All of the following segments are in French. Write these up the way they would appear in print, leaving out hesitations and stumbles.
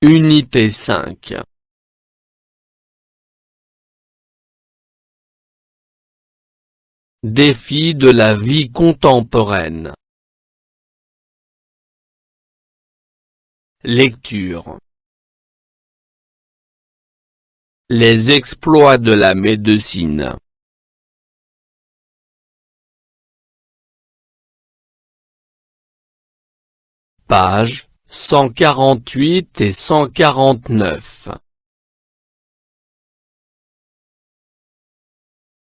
Unité 5. Défis de la vie contemporaine. Lecture. Les exploits de la médecine. Pages 148 et 149.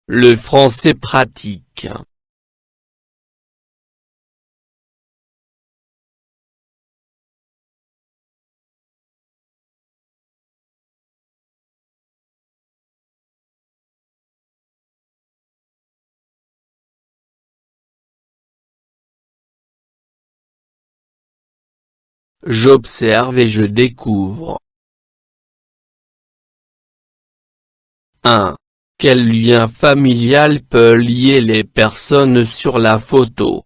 Le français pratique. J'observe et je découvre. 1. Quel lien familial peut lier les personnes sur la photo?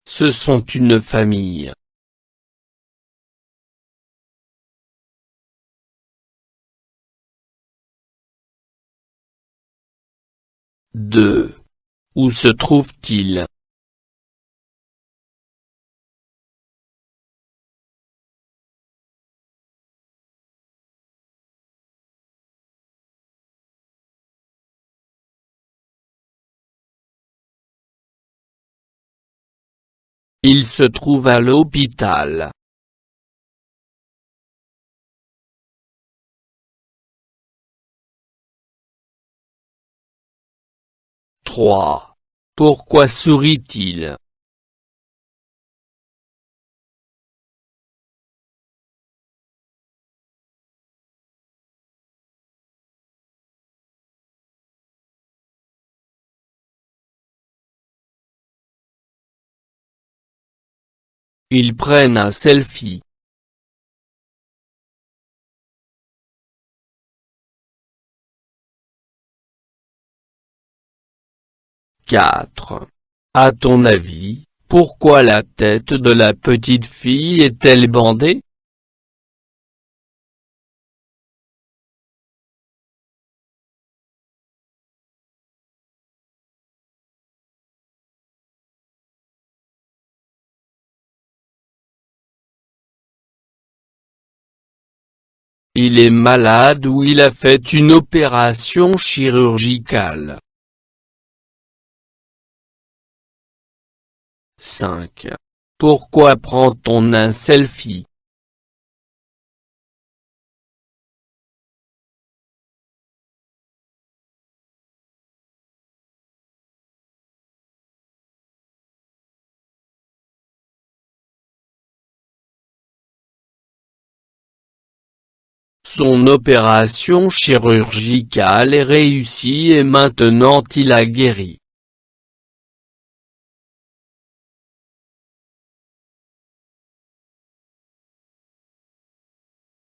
Ce sont une famille. 2. Où se trouve-t-il? Il se trouve à l'hôpital. 3. Pourquoi sourit-il? Ils prennent un selfie. 4. À ton avis, pourquoi la tête de la petite fille est-elle bandée? Il est malade ou il a fait une opération chirurgicale. 5. Pourquoi prend-on un selfie? Son opération chirurgicale est réussie et maintenant il a guéri.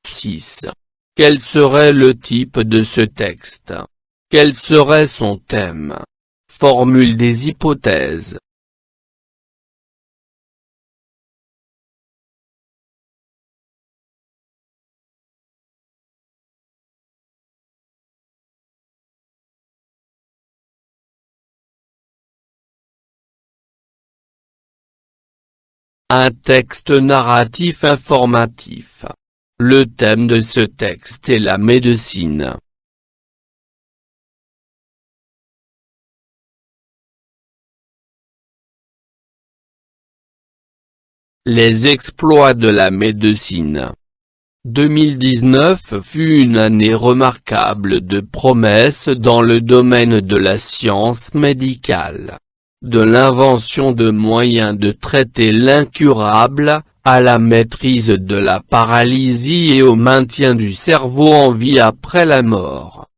6. Quel serait le type de ce texte? Quel serait son thème? Formule des hypothèses. Un texte narratif informatif. Le thème de ce texte est la médecine. Les exploits de la médecine. 2019 fut une année remarquable de promesses dans le domaine de la science médicale. De l'invention de moyens de traiter l'incurable, à la maîtrise de la paralysie et au maintien du cerveau en vie après la mort.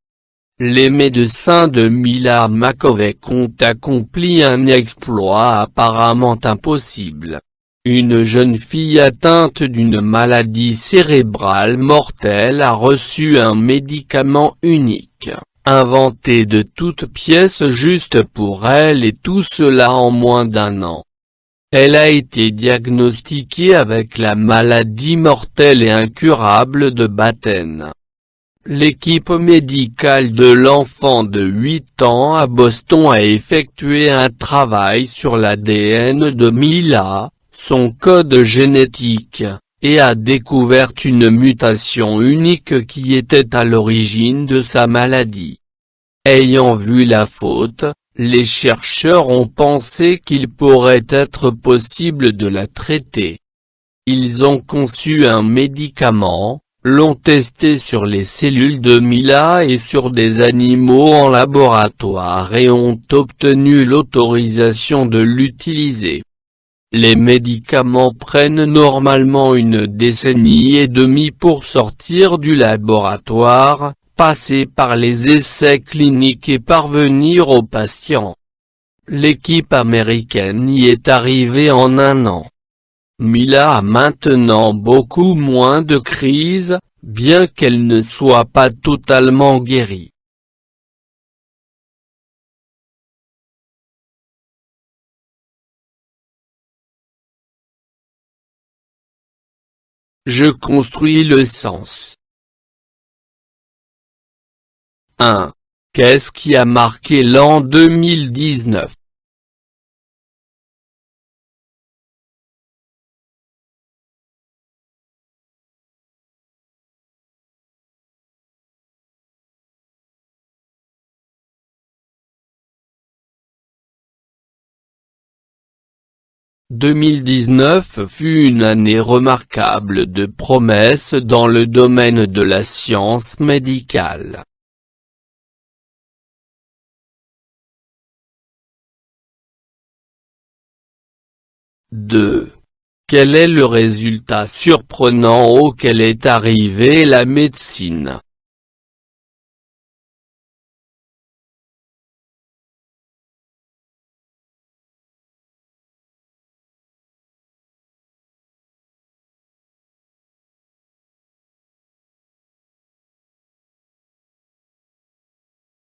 Les médecins de Mila Macovec ont accompli un exploit apparemment impossible. une jeune fille atteinte d'une maladie cérébrale mortelle a reçu un médicament unique, inventé de toutes pièces juste pour elle, et tout cela en moins d'1 an. Elle a été diagnostiquée avec la maladie mortelle et incurable de Batten. L'équipe médicale de l'enfant de 8 ans à Boston a effectué un travail sur l'ADN de Mila, son code génétique, et a découvert une mutation unique qui était à l'origine de sa maladie. Ayant vu la faute, les chercheurs ont pensé qu'il pourrait être possible de la traiter. Ils ont conçu un médicament, l'ont testé sur les cellules de Mila et sur des animaux en laboratoire et ont obtenu l'autorisation de l'utiliser. Les médicaments prennent normalement 1,5 décennie pour sortir du laboratoire, passer par les essais cliniques et parvenir aux patients. L'équipe américaine y est arrivée en 1 an. Mila a maintenant beaucoup moins de crises, bien qu'elle ne soit pas totalement guérie. Je construis le sens. 1. Qu'est-ce qui a marqué l'an 2019? « 2019 fut une année remarquable de promesses dans le domaine de la science médicale. » 2. Quel est le résultat surprenant auquel est arrivée la médecine?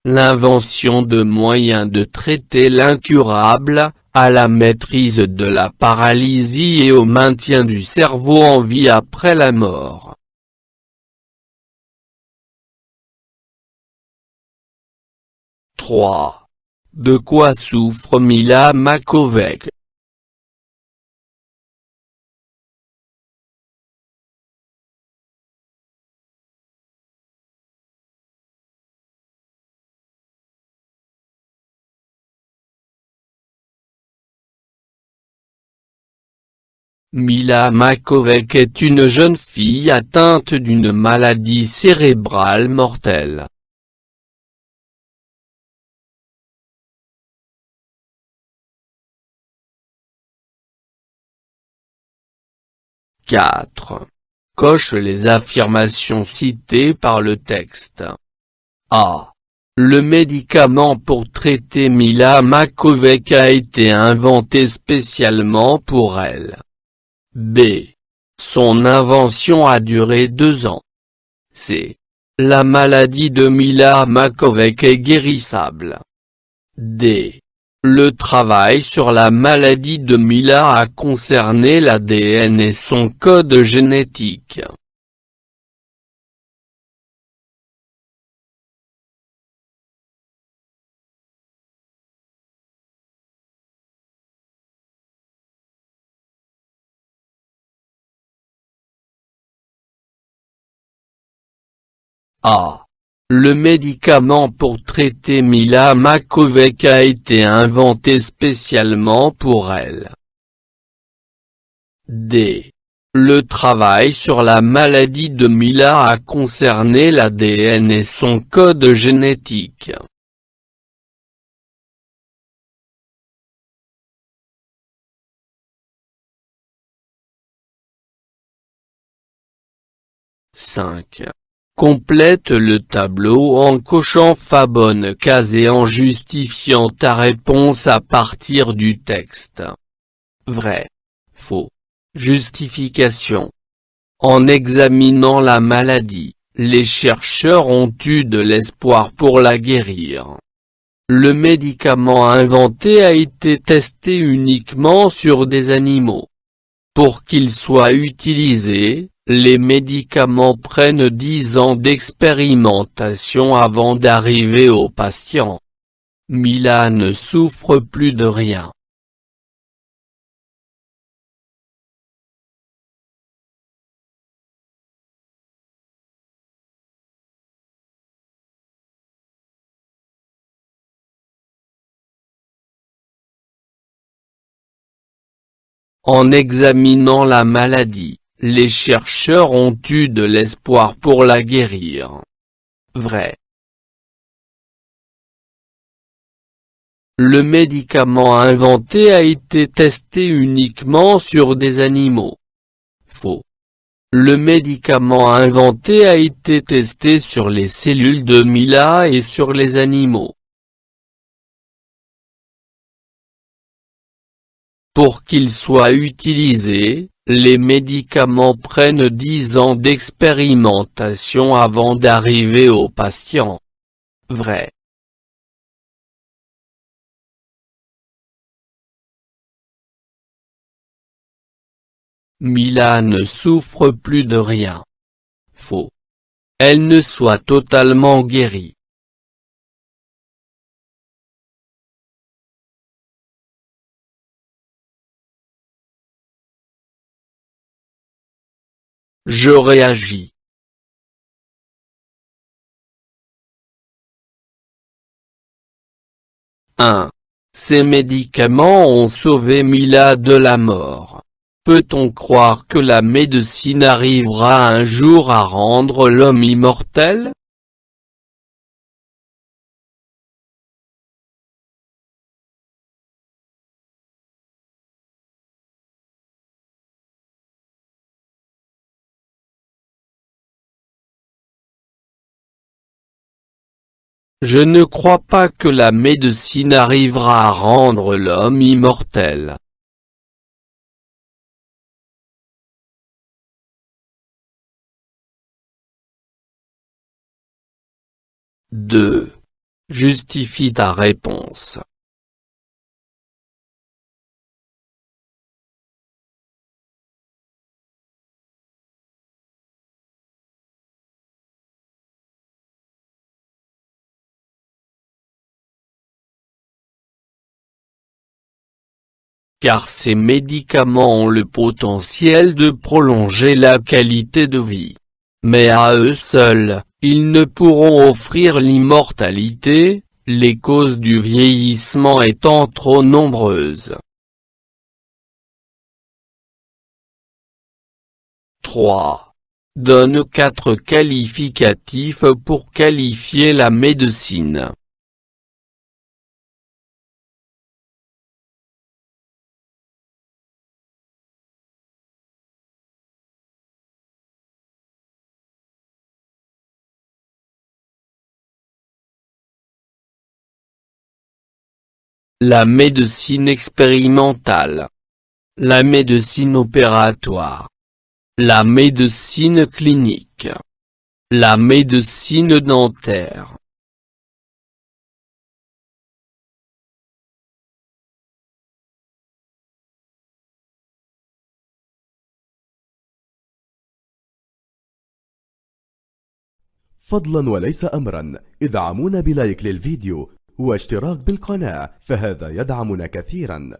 'L'invention de moyens de traiter l'incurable, à la maîtrise de la paralysie et au maintien du cerveau en vie après la mort. 3. De quoi souffre Mila Makovec? 'Mila Makovec est une jeune fille atteinte d'une maladie cérébrale mortelle. 4. Coche les affirmations citées par le texte. A. Le médicament pour traiter Mila Makovec a été inventé spécialement pour elle. B. Son invention a duré 2 ans. C. La maladie de Mila Makovec est guérissable. D. Le travail sur la maladie de Mila a concerné l'ADN et son code génétique. A. Le médicament pour traiter Mila Makovec a été inventé spécialement pour elle. D. Le travail sur la maladie de Mila a concerné l'ADN et son code génétique. « 5. Complète le tableau en cochant fa bonne case et en justifiant ta réponse à partir du texte. Vrai. Faux. Justification. En examinant la maladie, les chercheurs ont eu de l'espoir pour la guérir. Le médicament inventé a été testé uniquement sur des animaux. Pour qu'il soit utilisé, les médicaments prennent 10 ans d'expérimentation avant d'arriver aux patients. Mila ne souffre plus de rien. En examinant la maladie, les chercheurs ont eu de l'espoir pour la guérir. Vrai. Le médicament inventé a été testé uniquement sur des animaux. Faux. Le médicament inventé a été testé sur les cellules de Mila et sur les animaux. Pour qu'il soit utilisé, les médicaments prennent 10 ans d'expérimentation avant d'arriver aux patients. Vrai. Mila ne souffre plus de rien. Faux. Elle ne soit totalement guérie. Je réagis. Ces médicaments ont sauvé Mila de la mort. Peut-on croire que la médecine arrivera un jour à rendre l'homme immortel? Je ne crois pas que la médecine arrivera à rendre l'homme immortel. Justifie ta réponse. Car ces médicaments ont le potentiel de prolonger la qualité de vie. Mais à eux seuls, ils ne pourront offrir l'immortalité, les causes du vieillissement étant trop nombreuses. 3. Donne 4 qualificatifs pour qualifier la médecine. La médecine expérimentale. La médecine opératoire. La médecine clinique. La médecine dentaire. فضلا وليس أمرا ادعمونا بلايك للفيديو واشتراك بالقناة، فهذا يدعمنا كثيرا.